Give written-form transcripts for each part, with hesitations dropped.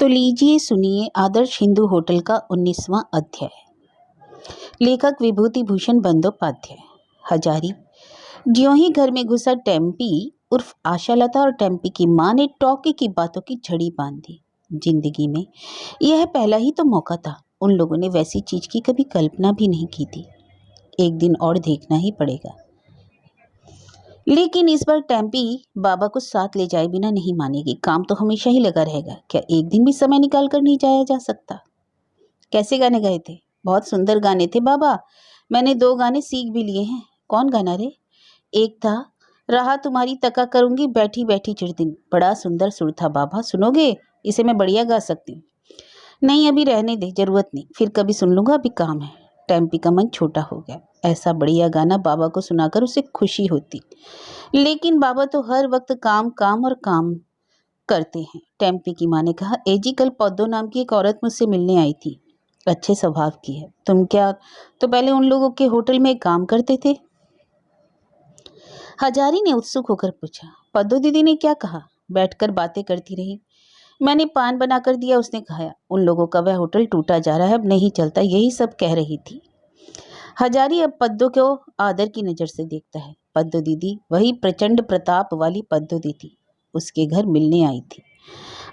तो लीजिए सुनिए आदर्श हिंदू होटल का 19वां अध्याय। लेखक विभूति भूषण बंदोपाध्याय। हजारी। ज्यों ही घर में घुसा टेम्पी उर्फ आशालता और टेम्पी की माँ ने टॉकी की बातों की झड़ी बांध दी। जिंदगी में यह पहला ही तो मौका था। उन लोगों ने वैसी चीज की कभी कल्पना भी नहीं की थी। एक दिन और देखना ही पड़ेगा। लेकिन इस बार टेम्पी बाबा को साथ ले जाए बिना नहीं मानेगी। काम तो हमेशा ही लगा रहेगा, क्या एक दिन भी समय निकाल कर नहीं जाया जा सकता? कैसे गाने गाए थे? बहुत सुंदर गाने थे बाबा। मैंने 2 गाने सीख भी लिए हैं। कौन गाना रे? एक था रहा तुम्हारी तका करूंगी बैठी बैठी चिड़दिन। बड़ा सुंदर सुर था बाबा, सुनोगे? इसे मैं बढ़िया गा सकती हूँ। नहीं अभी रहने दे, जरूरत नहीं, फिर कभी सुन लूंगा, अभी काम है। टेम्पी का मन छोटा हो गया। ऐसा बढ़िया गाना बाबा को सुनाकर उसे खुशी होती, लेकिन बाबा तो हर वक्त काम काम और काम करते हैं। टेम्पी की माँ ने कहा, एजी कल पौधो नाम की एक औरत मुझसे मिलने आई थी। अच्छे स्वभाव की है। तुम क्या तो पहले उन लोगों के होटल में काम करते थे? हजारी ने उत्सुक होकर पूछा। पद्दो दीदी ने क्या कहा? बैठकर बातें करती रही। मैंने पान बनाकर दिया, उसने खाया। उन लोगों का वह होटल टूटा जा रहा है, अब नहीं चलता, यही सब कह रही थी। हजारी अब पद्दो को आदर की नजर से देखता है। पद्दो दीदी वही प्रचंड प्रताप वाली पद्दो दीदी उसके घर मिलने आई थी।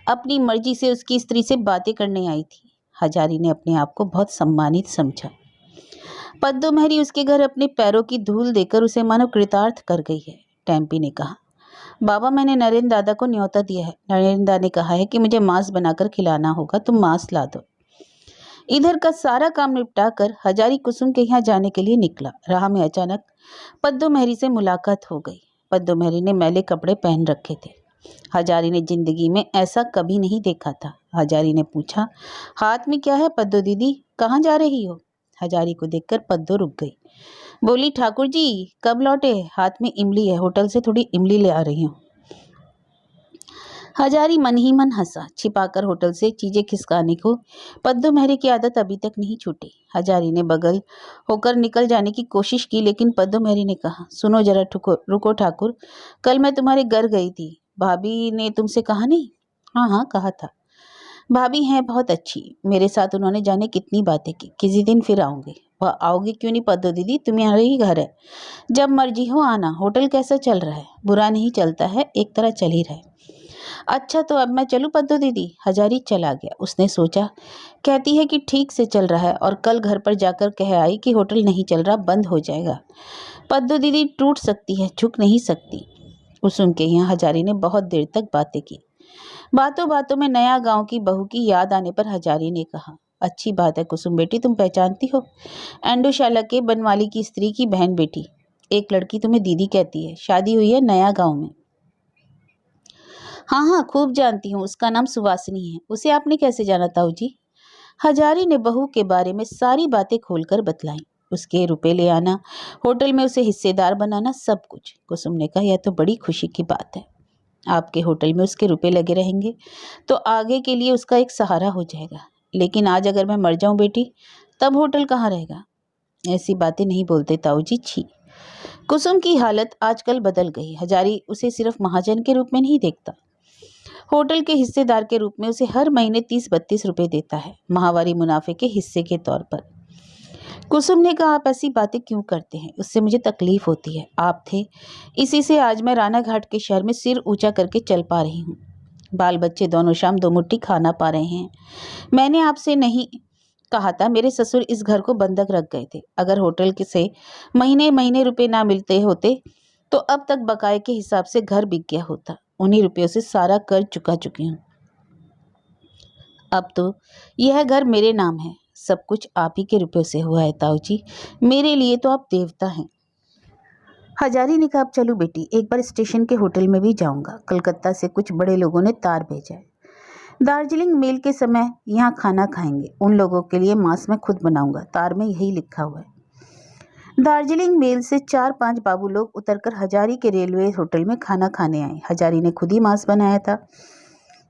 अपनी मर्जी से उसकी स्त्री से बातें करने आई थी। हजारी ने अपने आप को बहुत सम्मानित समझा। पद्दो मेहरी उसके घर अपने पैरों की धूल देकर उसे मानो कृतार्थ कर गई है। टेम्पी ने कहा, बाबा मैंने नरेंद्र दादा को न्योता दिया है। नरेंद्र दादा ने कहा है कि मुझे मांस बनाकर खिलाना होगा, तुम मांस ला दो। इधर का सारा काम निपटा कर हजारी कुसुम के यहाँ जाने के लिए निकला। राह में अचानक पद्दो मेहरी से मुलाकात हो गई। पद्दो मेहरी ने मैले कपड़े पहन रखे थे। हजारी ने जिंदगी में ऐसा कभी नहीं देखा था। हजारी ने पूछा, हाथ में क्या है पद्दो दीदी, कहाँ जा रही हो? हजारी को देखकर पद्दो रुक गई। बोली, ठाकुर जी कब लौटे? हाथ में इमली है, होटल से थोड़ी इमली ले आ रही हूँ। हजारी मन ही मन हंसा। छिपाकर होटल से चीजें खिसकाने को पद्दो मेहरी की आदत अभी तक नहीं छूटी। हजारी ने बगल होकर निकल जाने की कोशिश की, लेकिन पद्दो मेहरी ने कहा, सुनो जरा रुको ठाकुर, कल मैं तुम्हारे घर गई थी। भाभी ने तुमसे कहा नहीं? हाँ हाँ कहा था। भाभी हैं बहुत अच्छी, मेरे साथ उन्होंने जाने कितनी बातें की। किसी दिन फिर आऊंगी। वह आओगी क्यों नहीं पद्दो दीदी, तुम्हारा ही घर है, जब मर्जी हो आना। होटल कैसा चल रहा है? बुरा नहीं चलता है, एक तरह चल ही रहा है। अच्छा तो अब मैं चलूं पद्दो दीदी? हजारी चला गया। उसने सोचा, कहती है कि ठीक से चल रहा है और कल घर पर जाकर कह आई कि होटल नहीं चल रहा, बंद हो जाएगा। पद्दो दीदी टूट सकती है, झुक नहीं सकती। कुसुम के यहाँ हजारी ने बहुत देर तक बातें की। बातों बातों में नया गांव की बहू की याद आने पर हजारी ने कहा, अच्छी बात है कुसुम बेटी, तुम पहचानती हो, एंडोशाला के बनवाली की स्त्री की बहन बेटी। एक लड़की तुम्हें दीदी कहती है, शादी हुई है नया गांव में। हाँ हाँ खूब जानती हूँ, उसका नाम सुवासिनी है। उसे आपने कैसे जाना ताऊ जी? हजारी ने बहू के बारे में सारी बातें खोलकर बतलाई। उसके रुपए ले आना, होटल में उसे हिस्सेदार बनाना, सब कुछ। कुसुम ने कहा, यह तो बड़ी खुशी की बात है। आपके होटल में उसके रुपए लगे रहेंगे तो आगे के लिए उसका एक सहारा हो जाएगा। लेकिन आज अगर मैं मर जाऊं बेटी, तब होटल कहाँ रहेगा? ऐसी बातें नहीं बोलते ताऊ जी, छी। कुसुम की हालत आजकल बदल गई। हजारी उसे सिर्फ महाजन के रूप में नहीं देखता, होटल के हिस्सेदार के रूप में उसे हर महीने 30-32 रुपए देता है, माहवारी मुनाफे के हिस्से के तौर पर। कुसुम ने कहा, आप ऐसी बातें क्यों करते हैं? उससे मुझे तकलीफ होती है। आप थे, इसी से आज मैं राना घाट के शहर में सिर ऊंचा करके चल पा रही हूँ। बाल बच्चे दोनों शाम 2 मुट्ठी खाना पा रहे हैं। मैंने आपसे नहीं कहा था, मेरे ससुर इस घर को बंधक रख गए थे। अगर होटल के से महीने महीने रुपए ना मिलते होते तो अब तक बकाये के हिसाब से घर बिक गया होता। उन्हीं रुपयों से सारा कर्ज चुका चुकी हूँ। अब तो यह घर मेरे नाम है, सब कुछ आप ही के रुपयों से हुआ है ताऊ जी, मेरे लिए तो आप देवता हैं। हजारी ने कहा, अब चलो बेटी, एक बार स्टेशन के होटल में भी जाऊंगा। कलकत्ता से कुछ बड़े लोगों ने तार भेजा है। दार्जिलिंग मेल के समय यहाँ खाना खाएंगे। उन लोगों के लिए मांस मैं खुद बनाऊंगा, तार में यही लिखा हुआ है। दार्जिलिंग मेल से 4-5 बाबू लोग उतरकर हजारी के रेलवे होटल में खाना खाने आए। हजारी ने खुद ही मांस बनाया था।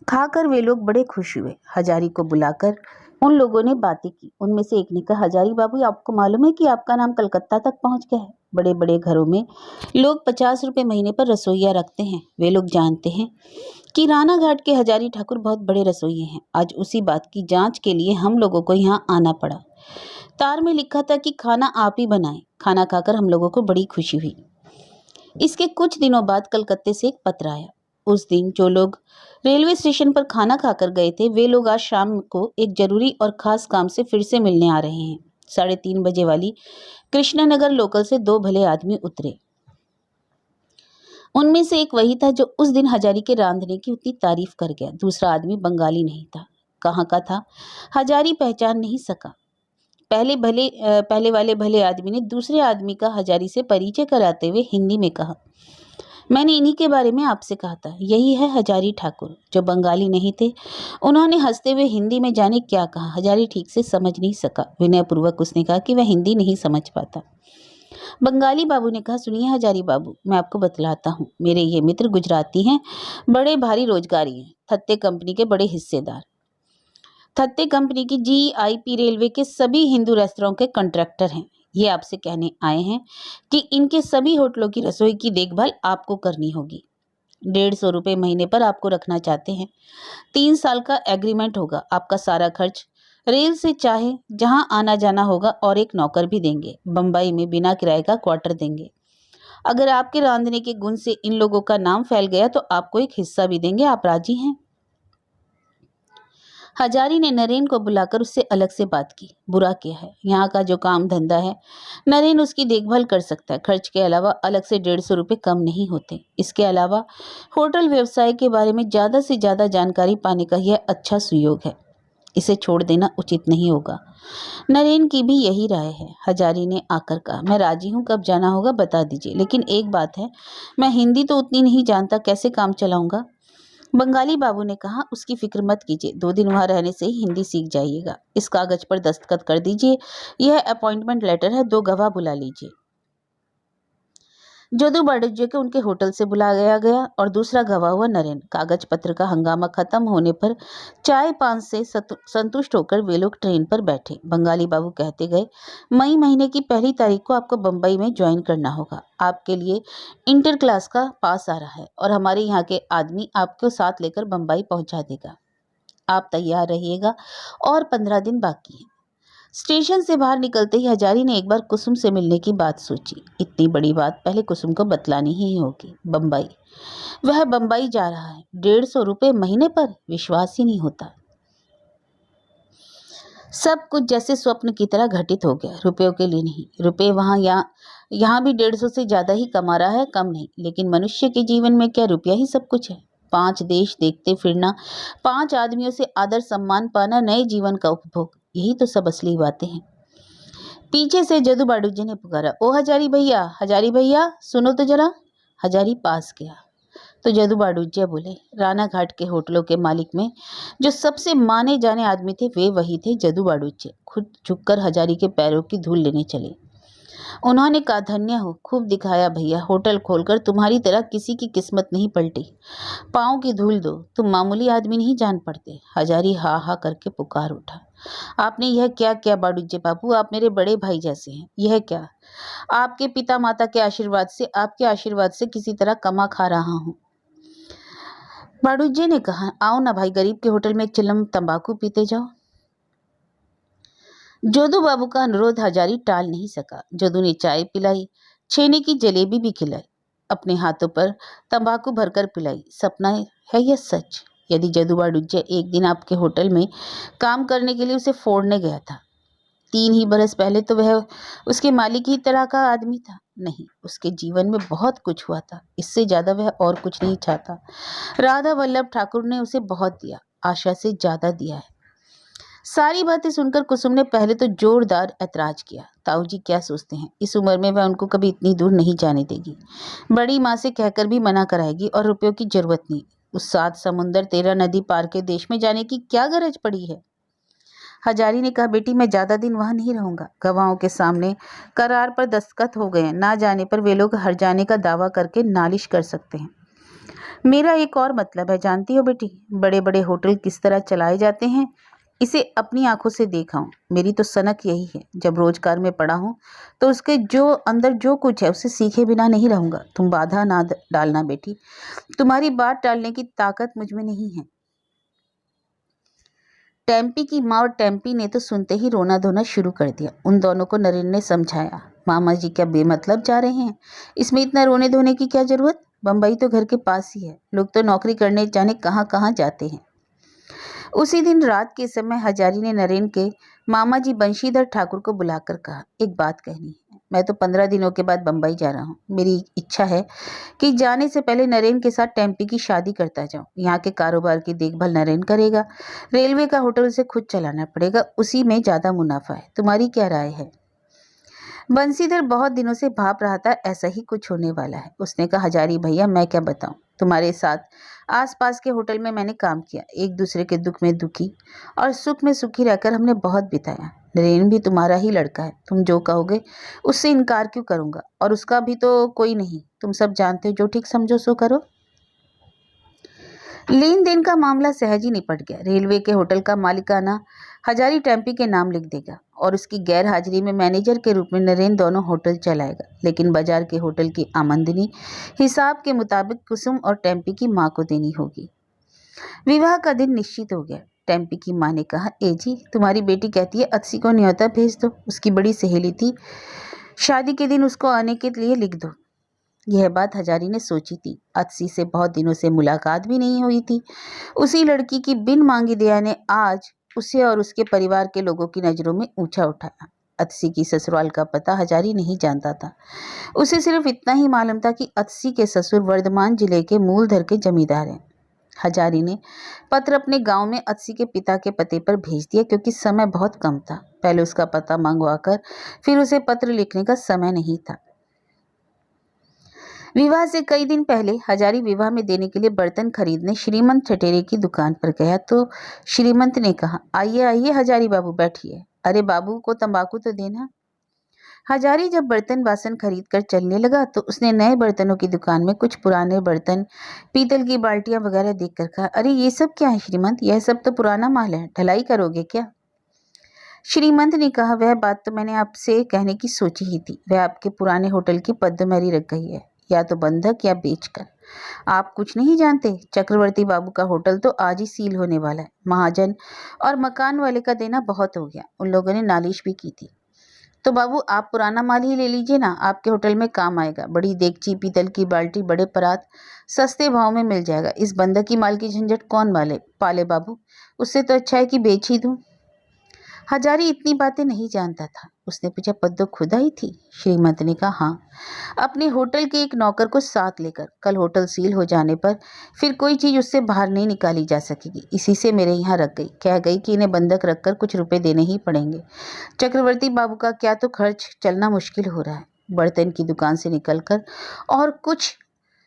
खाकर वे लोग बड़े खुश हुए। हजारी को बुलाकर उन लोगों ने बातें की। उनमें से एक ने कहा, हजारी बाबू, आपको मालूम है कि आपका नाम कलकत्ता तक पहुंच गया है। बड़े बड़े घरों में लोग 50 रुपए महीने पर रसोइया रखते हैं। वे लोग जानते हैं कि राना घाट के हजारी ठाकुर बहुत बड़े रसोइये हैं। आज उसी बात की जांच के लिए हम लोगों को यहाँ आना पड़ा। तार में लिखा था कि खाना आप ही बनाएं। खाना खाकर हम लोगों को बड़ी खुशी हुई। इसके कुछ दिनों बाद कलकत्ते से एक पत्र आया। उस दिन जो लोग रेलवे स्टेशन पर खाना खाकर गए थे, वे लोग आज शाम को एक जरूरी और खास काम से फिर से मिलने आ रहे हैं। 3:30 बजे वाली कृष्णनगर लोकल से 2 भले आदमी उतरे। उनमें से एक वही था जो उस दिन हजारी के रांधने की उतनी तारीफ कर गया। दूसरा आदमी बंगाली नहीं था। कहाँ का था हजारी पहचान नहीं सका। पहले वाले भले आदमी ने दूसरे आदमी का हजारी से परिचय कराते हुए हिंदी में कहा, मैंने इन्हीं के बारे में आपसे कहा था, यही है हजारी ठाकुर। जो बंगाली नहीं थे, उन्होंने हंसते हुए हिंदी में जाने क्या कहा। हजारी ठीक से समझ नहीं सका। विनयपूर्वक उसने कहा कि वह हिंदी नहीं समझ पाता। बंगाली बाबू ने कहा, सुनिए हजारी बाबू, मैं आपको बतलाता हूँ। मेरे ये मित्र गुजराती हैं, बड़े भारी रोजगारी हैं, थत्ते कंपनी के बड़े हिस्सेदार। थत्ते कंपनी की GIP रेलवे के सभी हिंदू रेस्तरां के कॉन्ट्रैक्टर हैं। ये आपसे कहने आए हैं कि इनके सभी होटलों की रसोई की देखभाल आपको करनी होगी। 150 रुपये महीने पर आपको रखना चाहते हैं। 3 साल का एग्रीमेंट होगा। आपका सारा खर्च रेल से चाहे जहां आना जाना होगा और एक नौकर भी देंगे। बम्बई में बिना किराए का क्वार्टर देंगे। अगर आपके रांधने के गुण से इन लोगों का नाम फैल गया तो आपको एक हिस्सा भी देंगे। आप राजी हैं? हजारी ने नरेन को बुलाकर उससे अलग से बात की। बुरा क्या है, यहाँ का जो काम धंधा है, नरेन उसकी देखभाल कर सकता है। खर्च के अलावा अलग से 150 रुपये कम नहीं होते। इसके अलावा होटल व्यवसाय के बारे में ज़्यादा से ज़्यादा जानकारी पाने का यह अच्छा सुयोग है। इसे छोड़ देना उचित नहीं होगा। नरेन की भी यही राय है। हजारी ने आकर कहा, मैं राजी हूँ, कब जाना होगा बता दीजिए, लेकिन एक बात है, मैं हिंदी तो उतनी नहीं जानता, कैसे काम चलाऊंगा। बंगाली बाबू ने कहा, उसकी फिक्र मत कीजिए, 2 दिन वहां रहने से ही हिंदी सीख जाइएगा। इस कागज पर दस्तखत कर दीजिए, यह अपॉइंटमेंट लेटर है। 2 गवाह बुला लीजिए। जदू बाडुज्जे के उनके होटल से बुलाया गया और दूसरा गवाह हुआ नरेन। कागज पत्र का हंगामा खत्म होने पर चाय पान से संतुष्ट होकर वे लोग ट्रेन पर बैठे। बंगाली बाबू कहते गए, मई महीने की 1 तारीख को आपको बम्बई में ज्वाइन करना होगा। आपके लिए इंटर क्लास का पास आ रहा है और हमारे यहाँ के आदमी आपको साथ लेकर बम्बई पहुंचा देगा। आप तैयार रहिएगा और 15 दिन बाकी हैं। स्टेशन से बाहर निकलते ही हजारी ने एक बार कुसुम से मिलने की बात सोची। इतनी बड़ी बात पहले कुसुम को बतलानी ही होगी। बम्बई, वह बम्बई जा रहा है 150 रुपये महीने पर। विश्वास ही नहीं होता। सब कुछ जैसे स्वप्न की तरह घटित हो गया। रुपयों के लिए नहीं, रुपये यहाँ भी 150 से ज्यादा ही कमा रहा है, कम नहीं। लेकिन मनुष्य के जीवन में क्या रुपया ही सब कुछ है? 5 देश देखते फिरना, 5 आदमियों से आदर सम्मान पाना, नए जीवन का उपभोग, यही तो सब असली बातें हैं। पीछे से जदू बाडूजी ने पुकारा, ओ हजारी भैया सुनो तो जरा। हजारी पास गया तो जदू बाडूजिया बोले, राना घाट के होटलों के मालिक में जो सबसे माने जाने आदमी थे, वे वही थे जदू बाडूजिया। खुद झुककर हजारी के पैरों की धूल लेने चले। उन्होंने कहा, धन्य हो, खूब दिखाया भैया, होटल खोलकर तुम्हारी तरह किसी की किस्मत नहीं पलटी। पाँव की धूल दो, तुम मामूली आदमी नहीं जान पड़ते। हजारी हा हा करके पुकार उठा, आपने यह क्या किया बाडूजी बाबू? आप मेरे बड़े भाई जैसे हैं। यह क्या? आपके पिता माता के आशीर्वाद से, आपके आशीर्वाद से किसी तरह कमा खा रहा हूँ। बाडूजी ने कहा, आओ ना भाई, गरीब के होटल में एक चिलम तंबाकू पीते जाओ। जोदू बाबू का अनुरोध हजारी टाल नहीं सका। जोदू ने चाय पिलाई, छेने की जलेबी भी खिलाई, अपने हाथों पर तंबाकू भरकर पिलाई। सपना है यह सच? यदि जदू बाडूजिया एक दिन आपके होटल में काम करने के लिए उसे फोड़ने गया था, 3 ही बरस पहले तो वह उसके मालिक ही तरह का आदमी था। नहीं, उसके जीवन में बहुत कुछ हुआ था, इससे ज्यादा वह और कुछ नहीं चाहता। राधा वल्लभ ठाकुर ने उसे बहुत दिया, आशा से ज्यादा दिया है। सारी बातें सुनकर कुसुम ने पहले तो जोरदार ऐतराज किया। ताऊ जी क्या सोचते हैं, इस उम्र में वह उनको कभी इतनी दूर नहीं जाने देगी। बड़ी माँ से कहकर भी मना कराएगी, और रुपयों की जरूरत नहीं। उस 7 समुंदर 13 नदी पार के देश में जाने की क्या गरज पड़ी है? हजारी ने कहा, बेटी मैं ज्यादा दिन वहां नहीं रहूंगा। गवाहों के सामने करार पर दस्तखत हो गए हैं। ना जाने पर वे लोग हर जाने का दावा करके नालिश कर सकते हैं। मेरा एक और मतलब है, जानती हो बेटी, बड़े बड़े होटल किस तरह चलाए जाते हैं, इसे अपनी आंखों से देखा हूँ। मेरी तो सनक यही है, जब रोजगार में पड़ा हूँ तो उसके जो अंदर जो कुछ है उसे सीखे बिना नहीं रहूँगा। तुम बाधा ना डालना बेटी, तुम्हारी बात टालने की ताकत मुझ में नहीं है। टेम्पी की माँ और टेम्पी ने तो सुनते ही रोना धोना शुरू कर दिया। उन दोनों को नरेन ने समझाया, मामा जी क्या बेमतलब जा रहे हैं, इसमें इतना रोने धोने की क्या जरूरत, बम्बई तो घर के पास ही है, लोग तो नौकरी करने जाने कहाँ कहाँ जाते हैं। उसी दिन रात के समय हजारी ने नरेन के मामा जी बंशीधर ठाकुर को बुलाकर कहा, एक बात कहनी है। मैं तो 15 दिनों के बाद बम्बई जा रहा हूँ। मेरी इच्छा है कि जाने से पहले नरेन के साथ टेम्पी की शादी करता जाऊँ। यहाँ के कारोबार की देखभाल नरेन करेगा, रेलवे का होटल उसे खुद चलाना पड़ेगा, उसी में ज़्यादा मुनाफा है। तुम्हारी क्या राय है? बंसीधर बहुत दिनों से भाप रहा था ऐसा ही कुछ होने वाला है। उसने कहा, हजारी भैया मैं क्या बताऊं, तुम्हारे साथ आसपास के होटल में मैंने काम किया, एक दूसरे के दुख में दुखी और सुख में सुखी रहकर हमने बहुत बिताया। नरेन भी तुम्हारा ही लड़का है, तुम जो कहोगे उससे इनकार क्यों करूंगा, और उसका भी तो कोई नहीं, तुम सब जानते हो, जो ठीक समझो सो करो। लेन देन का मामला सहज ही निपट गया। रेलवे के होटल का मालिकाना हजारी टेम्पी के नाम लिख देगा और उसकी गैर हाजिरी में मैनेजर के रूप में नरेन दोनों होटल चलाएगा। लेकिन बाजार के होटल की आमदनी हिसाब के मुताबिक कुसुम और टेम्पी की माँ को देनी होगी। विवाह का दिन निश्चित हो गया। टेम्पी की माँ ने कहा, ए जी तुम्हारी बेटी कहती है अत्सी को न्योता भेज दो, उसकी बड़ी सहेली थी, शादी के दिन उसको आने के लिए लिख दो। यह बात हजारी ने सोची थी। अत्सी से बहुत दिनों से मुलाकात भी नहीं हुई थी। उसी लड़की की बिन मांगी दया ने आज उसे और उसके परिवार के लोगों की नज़रों में ऊंचा उठाया। अत्सी की ससुराल का पता हजारी नहीं जानता था। उसे सिर्फ इतना ही मालूम था कि अत्सी के ससुर वर्धमान जिले के मूलधर के जमींदार हैं। हजारी ने पत्र अपने गांव में अत्सी के पिता के पते पर भेज दिया, क्योंकि समय बहुत कम था। पहले उसका पता मंगवाकर फिर उसे पत्र लिखने का समय नहीं था। विवाह से कई दिन पहले हजारी विवाह में देने के लिए बर्तन खरीदने श्रीमंत ठटेरे की दुकान पर गया तो श्रीमंत ने कहा, आइए आइए हजारी बाबू बैठिए, अरे बाबू को तंबाकू तो देना। हजारी जब बर्तन बासन खरीद कर चलने लगा तो उसने नए बर्तनों की दुकान में कुछ पुराने बर्तन, पीतल की बाल्टियां वगैरह देखकर कहा, अरे ये सब क्या है श्रीमंत, यह सब तो पुराना माल है, ढलाई करोगे क्या? श्रीमंत ने कहा, वह बात तो मैंने आपसे कहने की सोची ही थी। वह आपके पुराने होटल की पद्मरी रख गई है, या तो बंधक या बेचकर। आप कुछ नहीं जानते, चक्रवर्ती बाबू का होटल तो आज ही सील होने वाला है। महाजन और मकान वाले का देना बहुत हो गया, उन लोगों ने नालिश भी की थी। तो बाबू आप पुराना माल ही ले लीजिए ना, आपके होटल में काम आएगा। बड़ी देगची, पीतल की बाल्टी, बड़े परात सस्ते भाव में मिल जाएगा। इस बंधकी माल की झंझट कौन पाले बाबू, उससे तो अच्छा है कि बेच ही दूं। हजारी इतनी बातें नहीं जानता था। उसने पूछा, पद्दो खुद आई थी? श्रीमंत ने कहा, हाँ, अपने होटल के एक नौकर को साथ लेकर। कल होटल सील हो जाने पर फिर कोई चीज उससे बाहर नहीं निकाली जा सकेगी, इसी से मेरे यहाँ रख गई। कह गई कि इन्हें बंधक रखकर कुछ रुपए देने ही पड़ेंगे। चक्रवर्ती बाबू का क्या तो खर्च चलना मुश्किल हो रहा है। बर्तन की दुकान से निकलकर और कुछ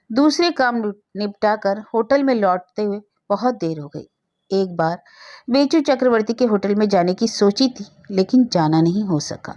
दूसरे काम निपटा कर होटल में लौटते हुए बहुत देर हो गई। एक बार बेचू चक्रवर्ती के होटल में जाने की सोची थी, लेकिन जाना नहीं हो सका।